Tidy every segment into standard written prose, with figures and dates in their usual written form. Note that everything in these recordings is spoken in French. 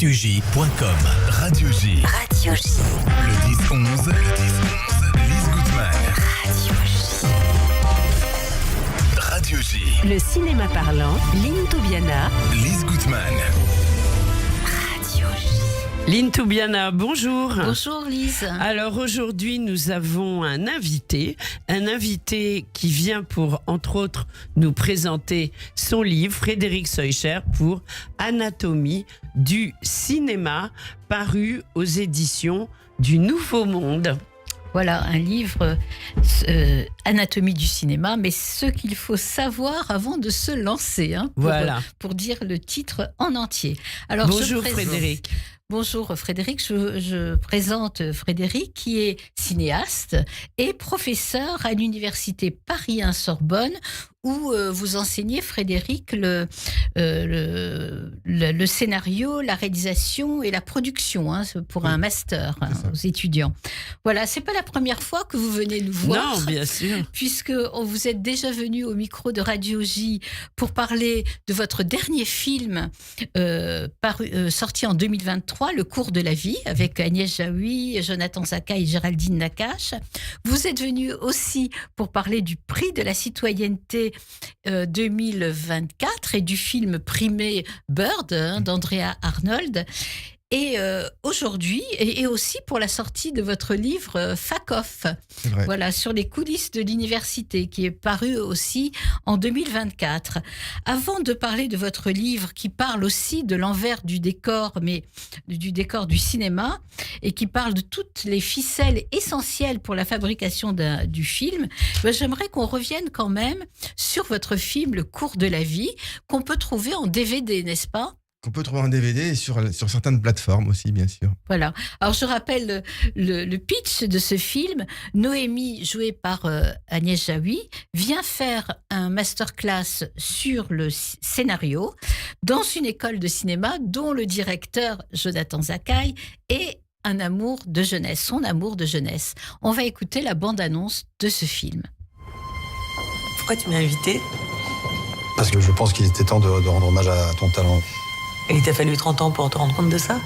actuj.com. Radio J. Radio J. Le 10-11. Lise Goutman. Radio J. Le cinéma parlant, Lynn Toubiana. Lise Goutman. Radio J. Lynn Toubiana, bonjour. Bonjour Lise. Alors aujourd'hui, nous avons un invité qui vient pour, entre autres, nous présenter son livre, Frédéric Scheucher, pour Anatomie du cinéma, paru aux éditions du Nouveau Monde. Voilà, un livre Anatomie du cinéma, mais ce qu'il faut savoir avant de se lancer, pour dire le titre en entier. Alors, bonjour Frédéric. Bonjour Frédéric, je présente Frédéric qui est cinéaste et professeur à l'université Paris 1 Sorbonne où vous enseignez, Frédéric, le scénario, la réalisation et la production pour un master aux étudiants. Voilà, c'est pas la première fois que vous venez nous voir. Non, bien sûr. Puisque vous êtes déjà venu au micro de Radio J pour parler de votre dernier film sorti en 2023, Le cours de la vie, avec Agnès Jaoui, Jonathan Zaka et Géraldine Nakache. Vous êtes venu aussi pour parler du prix de la citoyenneté 2024 et du film primé Bird d'Andrea Arnold. Et aujourd'hui, et aussi pour la sortie de votre livre Fac Off, voilà, sur les coulisses de l'université, qui est paru aussi en 2024. Avant de parler de votre livre, qui parle aussi de l'envers du décor, mais du décor du cinéma, et qui parle de toutes les ficelles essentielles pour la fabrication du film, j'aimerais qu'on revienne quand même sur votre film Le cours de la vie, qu'on peut trouver en DVD, n'est-ce pas ? Qu'on peut trouver en DVD et sur certaines plateformes aussi, bien sûr. Voilà. Alors, je rappelle le pitch de ce film. Noémie, jouée par Agnès Jaoui, vient faire un masterclass sur le scénario dans une école de cinéma dont le directeur, Jonathan Zakaï, est un amour de jeunesse, son amour de jeunesse. On va écouter la bande-annonce de ce film. Pourquoi tu m'as invité ? Parce que je pense qu'il était temps de rendre hommage à ton talent. Et il t'a fallu 30 ans pour te rendre compte de ça ?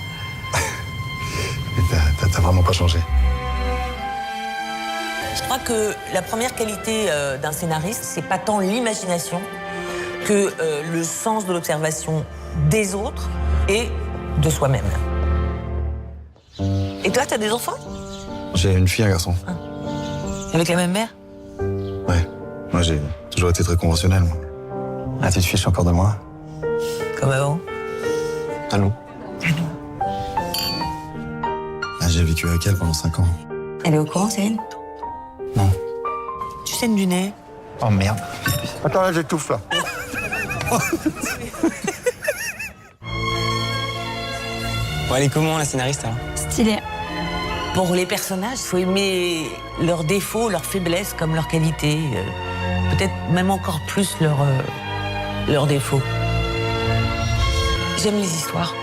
T'as vraiment pas changé. Je crois que la première qualité d'un scénariste, c'est pas tant l'imagination que le sens de l'observation des autres et de soi-même. Et toi, t'as des enfants ? J'ai une fille et un garçon. Ah. Avec la même mère ? Ouais. Moi, j'ai toujours été très conventionnel, moi. Ah, tu te fiches encore de moi ? Comme avant ? À nous. Ah, j'ai vécu avec elle pendant 5 ans. Elle est au courant, Céline ? Non. Tu saignes du nez ? Oh merde. Attends, là, j'étouffe, là. Bon, elle est comment, la scénariste, alors ? Stylé. Pour les personnages, il faut aimer leurs défauts, leurs faiblesses comme leurs qualités. Peut-être même encore plus leurs défauts. J'aime les histoires.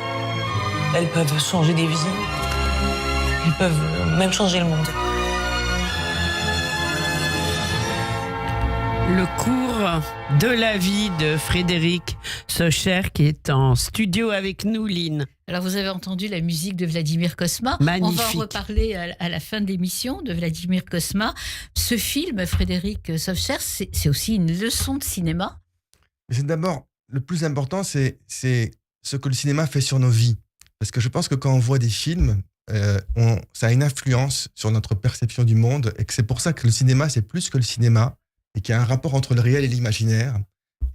Elles peuvent changer des vies. Elles peuvent même changer le monde. Le cours de la vie de Frédéric Scheucher qui est en studio avec nous, Lynn. Alors, vous avez entendu la musique de Vladimir Cosma. Magnifique. On va en reparler à la fin de l'émission de Vladimir Cosma. Ce film, Frédéric Scheucher, c'est aussi une leçon de cinéma. C'est d'abord, le plus important, c'est ce que le cinéma fait sur nos vies. Parce que je pense que quand on voit des films, ça a une influence sur notre perception du monde et que c'est pour ça que le cinéma, c'est plus que le cinéma et qu'il y a un rapport entre le réel et l'imaginaire.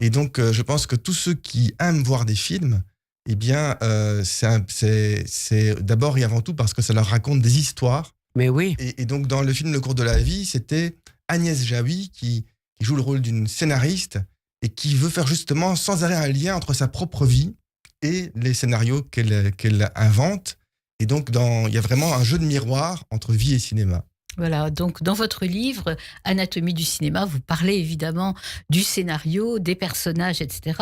Et donc, je pense que tous ceux qui aiment voir des films, eh bien, c'est d'abord et avant tout parce que ça leur raconte des histoires. Mais oui. Et donc, dans le film Le cours de la vie, c'était Agnès Jaoui qui joue le rôle d'une scénariste et qui veut faire justement sans arrêt un lien entre sa propre vie et les scénarios qu'elle invente. Et donc, il y a vraiment un jeu de miroir entre vie et cinéma. Voilà, donc dans votre livre Anatomie du cinéma, vous parlez évidemment du scénario, des personnages, etc.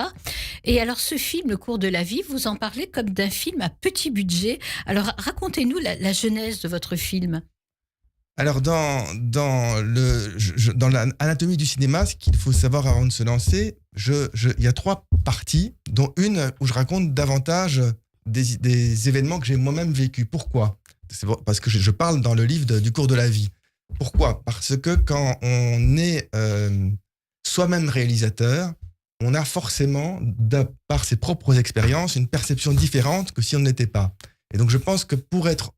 Et alors ce film, Le cours de la vie, vous en parlez comme d'un film à petit budget. Alors racontez-nous la genèse de votre film. Alors, dans l'anatomie du cinéma, ce qu'il faut savoir avant de se lancer, il y a 3 parties, dont une où je raconte davantage des événements que j'ai moi-même vécus. Pourquoi ? Parce que je parle dans le livre du cours de la vie. Pourquoi ? Parce que quand on est soi-même réalisateur, on a forcément, par ses propres expériences, une perception différente que si on ne l'était pas. Et donc je pense que pour être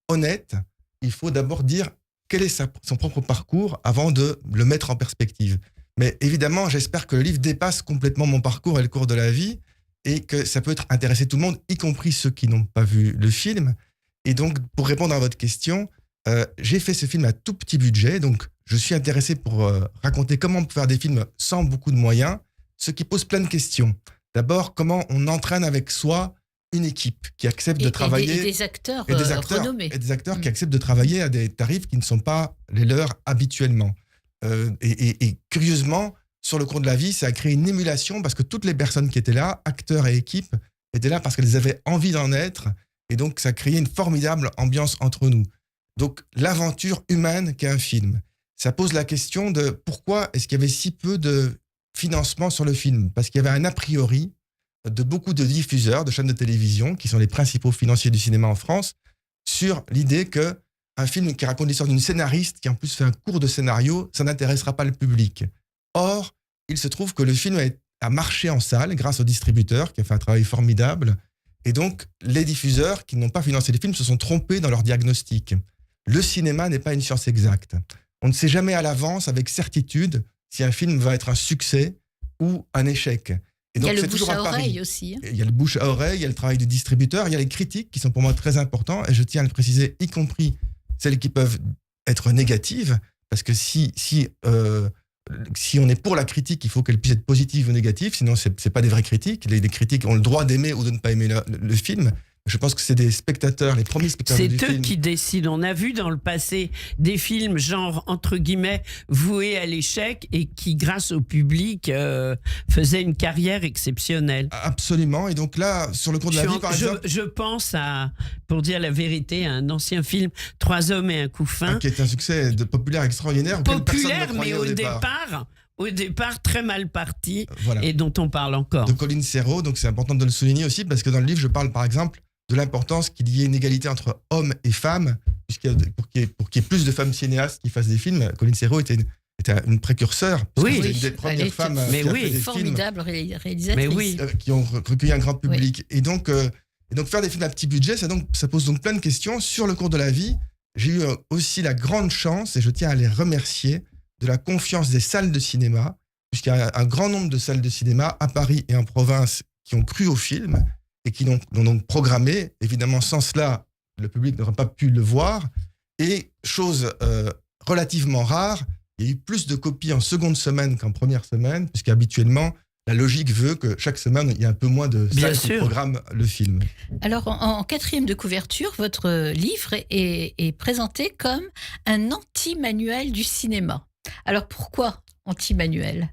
honnête, il faut d'abord dire quel est son propre parcours avant de le mettre en perspective. Mais évidemment, j'espère que le livre dépasse complètement mon parcours et le cours de la vie et que ça peut intéresser tout le monde, y compris ceux qui n'ont pas vu le film. Et donc, pour répondre à votre question, j'ai fait ce film à tout petit budget. Donc, je suis intéressé pour raconter comment on peut faire des films sans beaucoup de moyens, ce qui pose plein de questions. D'abord, comment on entraîne avec soi une équipe qui accepte de travailler... Et des acteurs renommés. Et des acteurs qui acceptent de travailler à des tarifs qui ne sont pas les leurs habituellement. Et curieusement, sur le cours de la vie, ça a créé une émulation parce que toutes les personnes qui étaient là, acteurs et équipes, étaient là parce qu'elles avaient envie d'en être. Et donc, ça a créé une formidable ambiance entre nous. Donc, l'aventure humaine qu'est un film. Ça pose la question de pourquoi est-ce qu'il y avait si peu de financement sur le film ? Parce qu'il y avait un a priori de beaucoup de diffuseurs, de chaînes de télévision, qui sont les principaux financiers du cinéma en France, sur l'idée qu'un film qui raconte l'histoire d'une scénariste qui en plus fait un cours de scénario, ça n'intéressera pas le public. Or, il se trouve que le film a marché en salle grâce au distributeur qui a fait un travail formidable. Et donc, les diffuseurs qui n'ont pas financé les films se sont trompés dans leur diagnostic. Le cinéma n'est pas une science exacte. On ne sait jamais à l'avance, avec certitude, si un film va être un succès ou un échec. Et donc, il y a le bouche à oreille aussi. Il y a le bouche à oreille, il y a le travail du distributeur, il y a les critiques qui sont pour moi très importants. Et je tiens à le préciser, y compris celles qui peuvent être négatives. Parce que si on est pour la critique, il faut qu'elle puisse être positive ou négative, sinon c'est pas des vraies critiques. Les critiques ont le droit d'aimer ou de ne pas aimer le film. Je pense que c'est des spectateurs, les premiers spectateurs du film. C'est eux qui décident. On a vu dans le passé des films genre, entre guillemets, voués à l'échec et qui, grâce au public, faisaient une carrière exceptionnelle. Absolument. Et donc là, sur le cours de la vie, par exemple... Je pense à, pour dire la vérité, à un ancien film, 3 hommes et un couffin. Qui est un succès populaire extraordinaire. Populaire, mais au départ, très mal parti, voilà. Et dont on parle encore. De Colin Serrault, donc c'est important de le souligner aussi, parce que dans le livre, je parle par exemple de l'importance qu'il y ait une égalité entre hommes et femmes, pour qu'il y ait plus de femmes cinéastes qui fassent des films. Colin Serrault était une précurseur. Oui, une des premières femmes qui a fait des formidable réalisatrice. Mais oui. Qui ont recueilli un grand public. Oui. Et donc faire des films à petit budget, ça pose donc plein de questions. Sur le cours de la vie, j'ai eu aussi la grande chance, et je tiens à les remercier, de la confiance des salles de cinéma, puisqu'il y a un grand nombre de salles de cinéma à Paris et en province qui ont cru au film et qui l'ont donc programmé. Évidemment, sans cela, le public n'aurait pas pu le voir. Et chose relativement rare, il y a eu plus de copies en seconde semaine qu'en première semaine, puisqu'habituellement, la logique veut que chaque semaine, il y a un peu moins de salles qui programment le film. Alors, en 4e de couverture, votre livre est présenté comme un anti-manuel du cinéma. Alors, pourquoi anti-manuel ?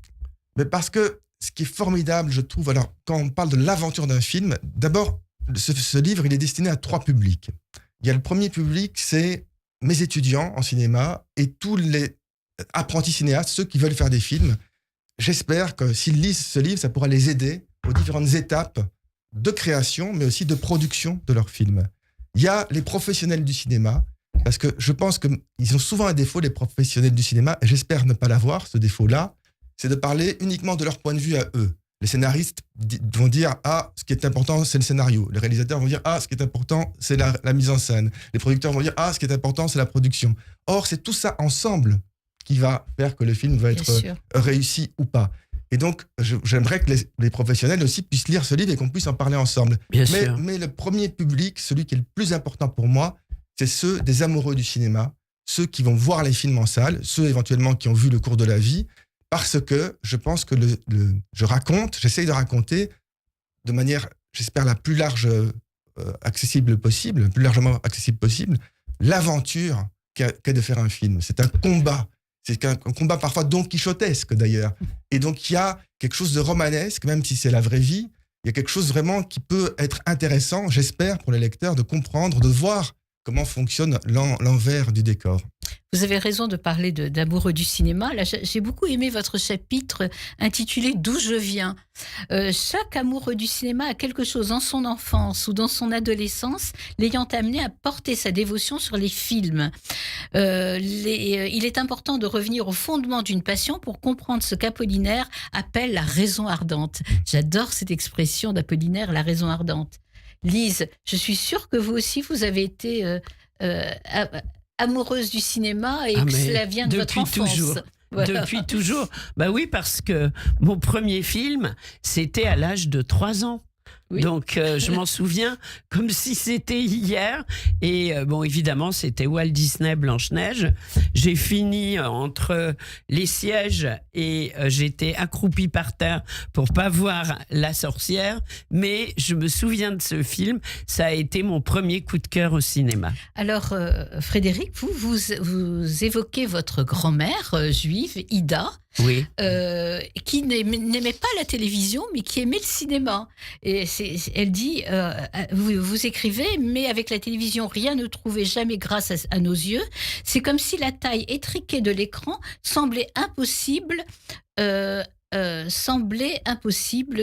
Mais parce que ce qui est formidable, je trouve, alors quand on parle de l'aventure d'un film, d'abord, ce livre, il est destiné à 3 publics. Il y a le premier public, c'est mes étudiants en cinéma et tous les apprentis cinéastes, ceux qui veulent faire des films. J'espère que s'ils lisent ce livre, ça pourra les aider aux différentes étapes de création, mais aussi de production de leurs films. Il y a les professionnels du cinéma, parce que je pense qu'ils ont souvent un défaut, les professionnels du cinéma, et j'espère ne pas l'avoir, ce défaut-là, c'est de parler uniquement de leur point de vue à eux. Les scénaristes vont dire « Ah, ce qui est important, c'est le scénario ». Les réalisateurs vont dire « Ah, ce qui est important, c'est la mise en scène ». Les producteurs vont dire « Ah, ce qui est important, c'est la production ». Or, c'est tout ça ensemble qui va faire que le film va être réussi ou pas. Et donc, j'aimerais que les professionnels aussi puissent lire ce livre et qu'on puisse en parler ensemble. Mais le premier public, celui qui est le plus important pour moi, c'est ceux des amoureux du cinéma, ceux qui vont voir les films en salle, ceux éventuellement qui ont vu le cours de la vie, parce que je pense que j'essaye de raconter de manière, j'espère, la plus large accessible possible, le plus largement accessible possible, l'aventure qu'est de faire un film. C'est un combat. C'est un combat parfois don quichotesque d'ailleurs. Et donc il y a quelque chose de romanesque, même si c'est la vraie vie, il y a quelque chose vraiment qui peut être intéressant, j'espère, pour les lecteurs, de comprendre, de voir comment fonctionne l'envers du décor. Vous avez raison de parler d'amoureux du cinéma. Là, j'ai beaucoup aimé votre chapitre intitulé « D'où je viens ». Chaque amoureux du cinéma a quelque chose dans son enfance ou dans son adolescence l'ayant amené à porter sa dévotion sur les films. Il est important de revenir au fondement d'une passion pour comprendre ce qu'Apollinaire appelle la raison ardente. J'adore cette expression d'Apollinaire, la raison ardente. Lise, je suis sûre que vous aussi, vous avez été amoureuse du cinéma et que cela vient de votre enfance. Toujours. Voilà. Depuis toujours. Bah oui, parce que mon premier film, c'était à l'âge de 3 ans. Oui. Donc, je m'en souviens comme si c'était hier. Et bon, évidemment, c'était Walt Disney Blanche-Neige. J'ai fini entre les sièges et j'étais accroupie par terre pour pas voir la sorcière. Mais je me souviens de ce film. Ça a été mon premier coup de cœur au cinéma. Alors, Frédéric, vous évoquez votre grand-mère juive, Ida. Oui. Qui n'aimait pas la télévision, mais qui aimait le cinéma. Et elle dit, vous écrivez, mais avec la télévision, rien ne trouvait jamais grâce à nos yeux. C'est comme si la taille étriquée de l'écran semblait impossible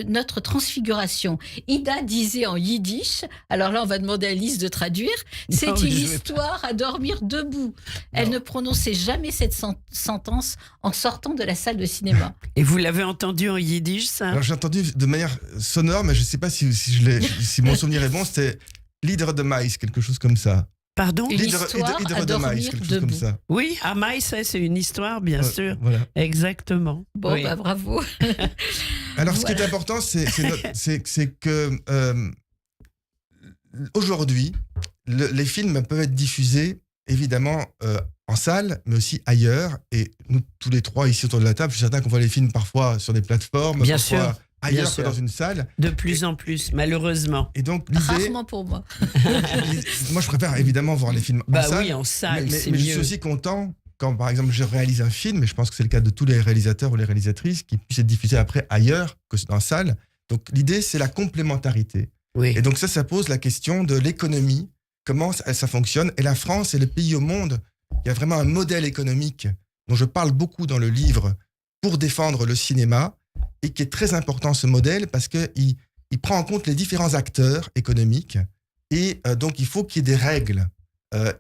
notre transfiguration. Ida disait en yiddish, alors là on va demander à Lise de traduire, c'est une histoire à dormir debout. Elle ne prononçait jamais cette sentence en sortant de la salle de cinéma. Et vous l'avez entendu en yiddish, ça ? Alors j'ai entendu de manière sonore, mais je ne sais pas si mon souvenir est bon, c'était Lieder de Maïs, quelque chose comme ça. Pardon ? Une histoire à dormir debout. Comme ça. Oui, à Maïs, c'est une histoire, bien sûr. Voilà. Exactement. Bon, oui. Bravo. Alors, ce qui est important, c'est que aujourd'hui, les films peuvent être diffusés, évidemment, en salle, mais aussi ailleurs. Et nous, tous les trois, ici autour de la table, je suis certain qu'on voit les films parfois sur des plateformes, bien parfois sûr. ailleurs que dans une salle. De plus en plus, malheureusement. Et donc, l'idée... Rarement pour moi. Moi, je préfère évidemment voir les films en salle. Bah oui, en salle, c'est mieux. Mais je suis aussi content quand, par exemple, je réalise un film, et je pense que c'est le cas de tous les réalisateurs ou les réalisatrices, qui puissent être diffusés après ailleurs que dans la salle. Donc, l'idée, c'est la complémentarité. Oui. Et donc, ça pose la question de l'économie, comment ça fonctionne. Et la France est le pays au monde qui a vraiment un modèle économique dont je parle beaucoup dans le livre pour défendre le cinéma, et qui est très important, ce modèle, parce qu'il prend en compte les différents acteurs économiques, et donc il faut qu'il y ait des règles.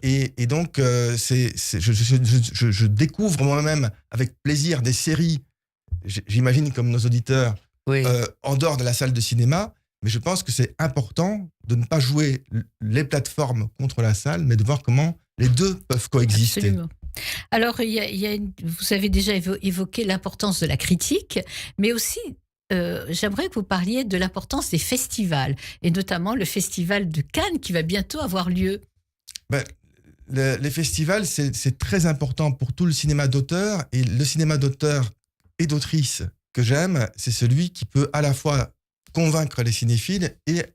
Et donc, je découvre moi-même avec plaisir des séries, j'imagine comme nos auditeurs, oui. En dehors de la salle de cinéma, mais je pense que c'est important de ne pas jouer les plateformes contre la salle, mais de voir comment les deux peuvent coexister. Absolument. Alors, vous avez déjà évoqué l'importance de la critique, mais aussi, j'aimerais que vous parliez de l'importance des festivals, et notamment le festival de Cannes qui va bientôt avoir lieu. Les festivals, c'est très important pour tout le cinéma d'auteur, et le cinéma d'auteur et d'autrice que j'aime, c'est celui qui peut à la fois convaincre les cinéphiles et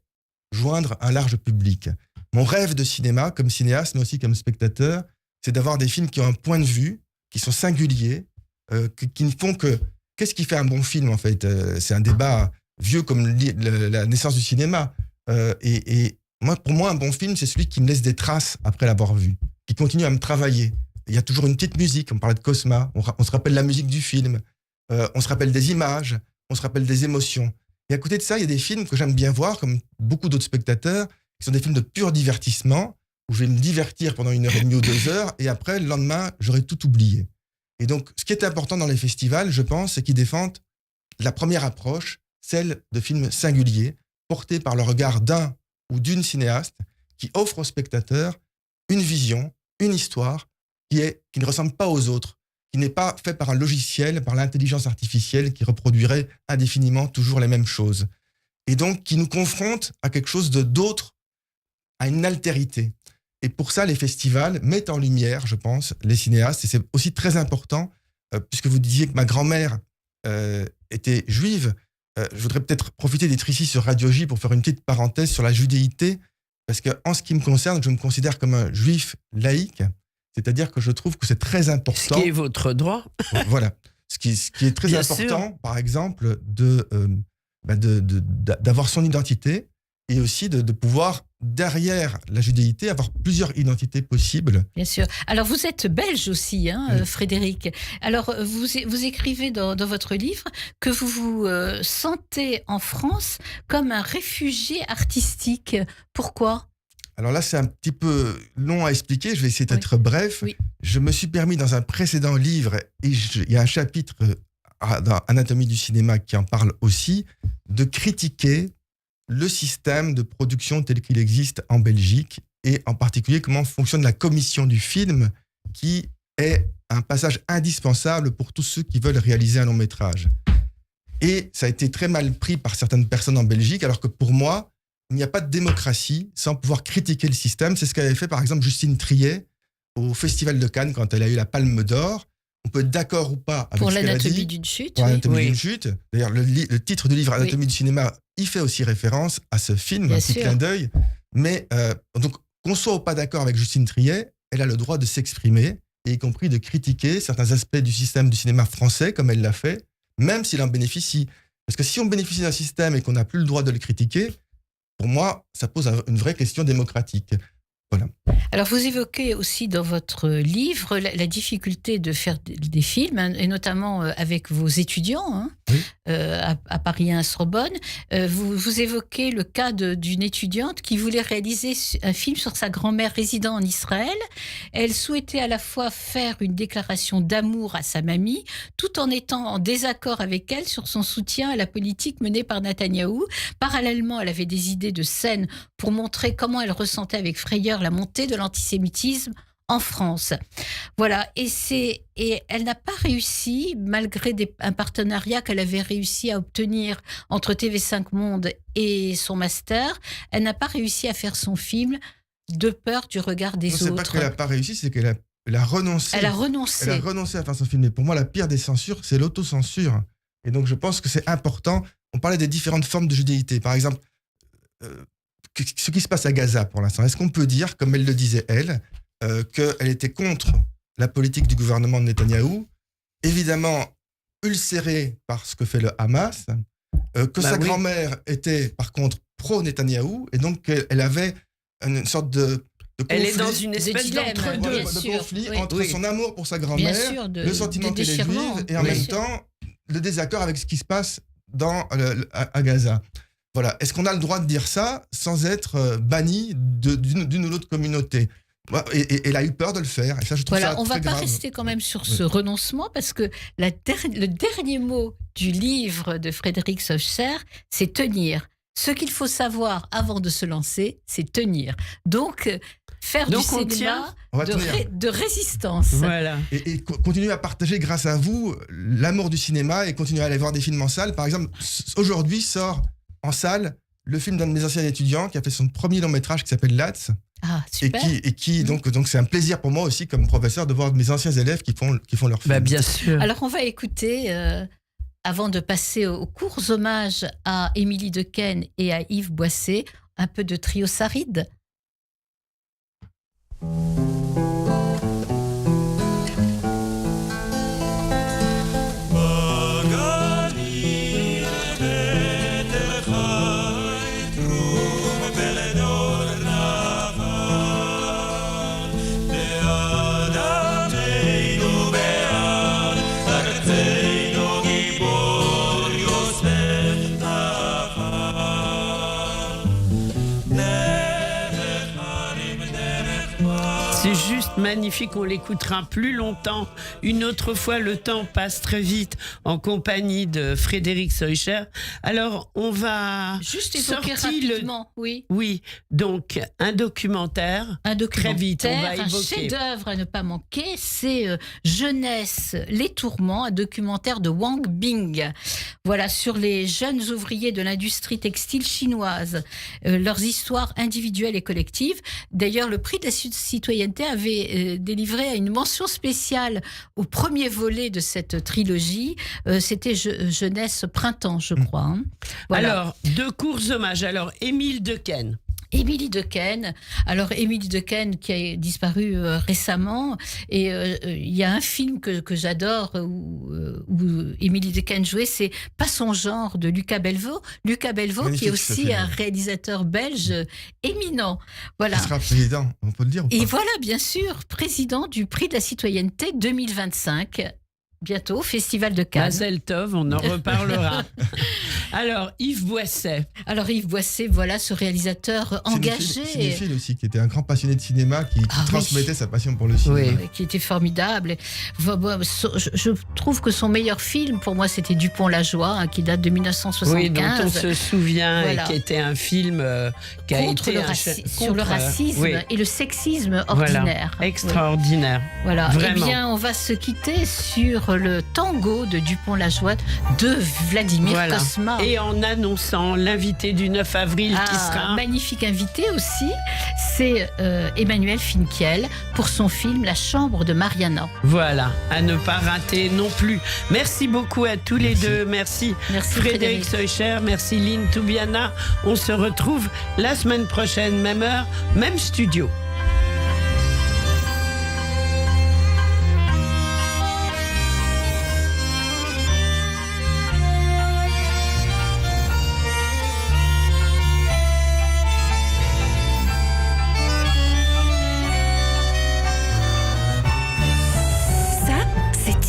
joindre un large public. Mon rêve de cinéma, comme cinéaste, mais aussi comme spectateur, c'est d'avoir des films qui ont un point de vue, qui sont singuliers, qui ne font que... Qu'est-ce qui fait un bon film, en fait ? C'est un débat vieux comme la naissance du cinéma. Et pour moi, un bon film, c'est celui qui me laisse des traces après l'avoir vu, qui continue à me travailler. Il y a toujours une petite musique. On parlait de Cosma, on se rappelle la musique du film, on se rappelle des images, on se rappelle des émotions. Et à côté de ça, il y a des films que j'aime bien voir, comme beaucoup d'autres spectateurs, qui sont des films de pur divertissement, où je vais me divertir pendant 1h30 ou 2 heures, et après, le lendemain, j'aurai tout oublié. Et donc, ce qui est important dans les festivals, je pense, c'est qu'ils défendent la première approche, celle de films singuliers, portés par le regard d'un ou d'une cinéaste, qui offre aux spectateurs une vision, une histoire, qui ne ressemble pas aux autres, qui n'est pas fait par un logiciel, par l'intelligence artificielle, qui reproduirait indéfiniment toujours les mêmes choses. Et donc, qui nous confronte à quelque chose d'autre, à une altérité. Et pour ça, les festivals mettent en lumière, je pense, les cinéastes. Et c'est aussi très important, puisque vous disiez que ma grand-mère était juive. Je voudrais peut-être profiter d'être ici sur Radio J pour faire une petite parenthèse sur la judéité, parce qu'en ce qui me concerne, je me considère comme un juif laïque, c'est-à-dire que je trouve que c'est très important... Ce qui est votre droit. Voilà. Ce qui est très Bien important, sûr. par exemple, d'avoir son identité et aussi de pouvoir, derrière la judéité, avoir plusieurs identités possibles. Bien sûr. Alors, vous êtes belge aussi, Oui. Frédéric. Alors, vous écrivez dans votre livre que vous vous sentez en France comme un réfugié artistique. Pourquoi ? Alors là, c'est un petit peu long à expliquer, je vais essayer d'être bref. Oui. Je me suis permis dans un précédent livre, et il y a un chapitre dans Anatomie du cinéma qui en parle aussi, de critiquer le système de production tel qu'il existe en Belgique, et en particulier comment fonctionne la commission du film, qui est un passage indispensable pour tous ceux qui veulent réaliser un long métrage. Et ça a été très mal pris par certaines personnes en Belgique, alors que pour moi, il n'y a pas de démocratie sans pouvoir critiquer le système. C'est ce qu'avait fait par exemple Justine Triet au Festival de Cannes quand elle a eu la Palme d'Or. On peut être d'accord ou pas avec Pour ce qu'elle a l'anatomie dit. d'une chute. Pour oui. l'anatomie d'une chute. D'ailleurs, le titre du livre Anatomie du cinéma, il fait aussi référence à ce film, Bien un petit sûr. clin d'œil. Mais donc, qu'on soit ou pas d'accord avec Justine Triet, elle a le droit de s'exprimer, et y compris de critiquer certains aspects du système du cinéma français, comme elle l'a fait, même s'il en bénéficie. Parce que si on bénéficie d'un système et qu'on n'a plus le droit de le critiquer, pour moi, ça pose une vraie question démocratique. Voilà. Alors, vous évoquez aussi dans votre livre la difficulté de faire des films, et notamment avec vos étudiants Oui. à Paris 1 Sorbonne. Vous évoquez le cas d'une étudiante qui voulait réaliser un film sur sa grand-mère résidant en Israël. Elle souhaitait à la fois faire une déclaration d'amour à sa mamie, tout en étant en désaccord avec elle sur son soutien à la politique menée par Netanyahou. Parallèlement, elle avait des idées de scènes pour montrer comment elle ressentait avec frayeur la montée de l'antisémitisme en France. Voilà, et elle n'a pas réussi, malgré un partenariat qu'elle avait réussi à obtenir entre TV5 Monde et son master, elle n'a pas réussi à faire son film de peur du regard des C'est pas autres. qu'elle n'a pas réussi, c'est qu'elle a renoncé. Elle a renoncé. Elle a renoncé à faire son film. Et pour moi, la pire des censures, c'est l'autocensure. Et donc, je pense que c'est important. On parlait des différentes formes de judéité. Par exemple, ce qui se passe à Gaza pour l'instant. Est-ce qu'on peut dire, comme elle le disait elle, qu'elle était contre la politique du gouvernement de Netanyahou, évidemment ulcérée par ce que fait le Hamas, que sa grand-mère était par contre pro-Netanyahou, et donc elle avait une sorte de conflit. Elle est dans une espèce dilemme, d'entre-deux. bien De sûr, conflit oui. entre Oui. son amour pour sa Bien grand-mère, sûr, le sentiment de qu'elle est déchirement. juive, et en Bien même sûr. temps le désaccord avec ce qui se passe à Gaza. Voilà. Est-ce qu'on a le droit de dire ça sans être banni d'une ou l'autre communauté ? Et elle a eu peur de le faire. Et ça, je trouve Voilà, ça on très va pas grave. rester quand même sur ce renoncement, parce que le dernier mot du livre de Frédéric Socher, c'est tenir. Ce qu'il faut savoir avant de se lancer, c'est tenir. Donc, faire Donc, du on cinéma tient. On va tenir. de résistance. Voilà. Et continuer à partager grâce à vous l'amour du cinéma et continuer à aller voir des films en salle. Par exemple, aujourd'hui sort en salle le film d'un de mes anciens étudiants qui a fait son premier long métrage qui s'appelle Latz. Ah, super. Et qui donc c'est un plaisir pour moi aussi comme professeur de voir mes anciens élèves qui font leur film. Bah, bien sûr. Alors, on va écouter, avant de passer aux courts hommages à Émilie Dequesne et à Yves Boisset, un peu de Trio Saride. C'est juste magnifique, on l'écoutera plus longtemps. Une autre fois, le temps passe très vite en compagnie de Frédéric Socher. Alors, on va Juste évoquer sortir rapidement, oui. Oui, donc un documentaire. Un documentaire, Très vite, on va un évoquer. chef-d'œuvre à ne pas manquer, c'est Jeunesse, les tourments, un documentaire de Wang Bing. Voilà, sur les jeunes ouvriers de l'industrie textile chinoise, leurs histoires individuelles et collectives. D'ailleurs, le prix de la citoyenneté avait délivré une mention spéciale au premier volet de cette trilogie. C'était Jeunesse Printemps, je crois. Hein. Voilà. Alors, deux courts hommages. Alors, Émile Dequesne. Émilie Dequesne. Alors, Émilie Dequesne qui a disparu récemment. Et il y a un film que j'adore où Émilie Dequesne jouait, c'est Pas son genre de Lucas Bellevaux. Lucas Bellevaux, Magnifique, qui est aussi un réalisateur belge éminent. Voilà. Il sera président, on peut le dire ou pas? Et voilà, bien sûr, président du Prix de la citoyenneté 2025. Bientôt, Festival de Cannes. Mazel Tov, on en reparlera. Alors, Yves Boisset. Alors, Yves Boisset, voilà ce réalisateur engagé. Cinéphile aussi, qui était un grand passionné de cinéma, qui transmettait sa passion pour le cinéma. Oui, qui était formidable. Je trouve que son meilleur film, pour moi, c'était Dupont-la-Joie, qui date de 1975. Oui, dont on se souvient, Voilà. et qui était un film qui a Contre été sur le racisme oui. et le sexisme ordinaire. Voilà, extraordinaire. Voilà. Vraiment. Eh bien, on va se quitter sur le tango de Dupont-la-Joie de Vladimir Voilà. Cosma. Et en annonçant l'invité du 9 avril qui sera... magnifique invité aussi, c'est Emmanuel Finkiel pour son film La Chambre de Mariana. Voilà, à ne pas rater non plus. Merci beaucoup à tous les deux. Merci, Frédéric Seucher, merci Lynn Toubiana. On se retrouve la semaine prochaine, même heure, même studio.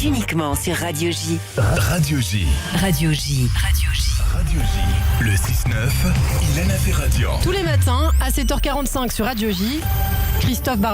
Uniquement sur Radio J. Radio J. Radio J. Radio J. Radio J. Le 6-9, Ilana Ferradian. Tous les matins à 7h45 sur Radio J. Christophe Barbier.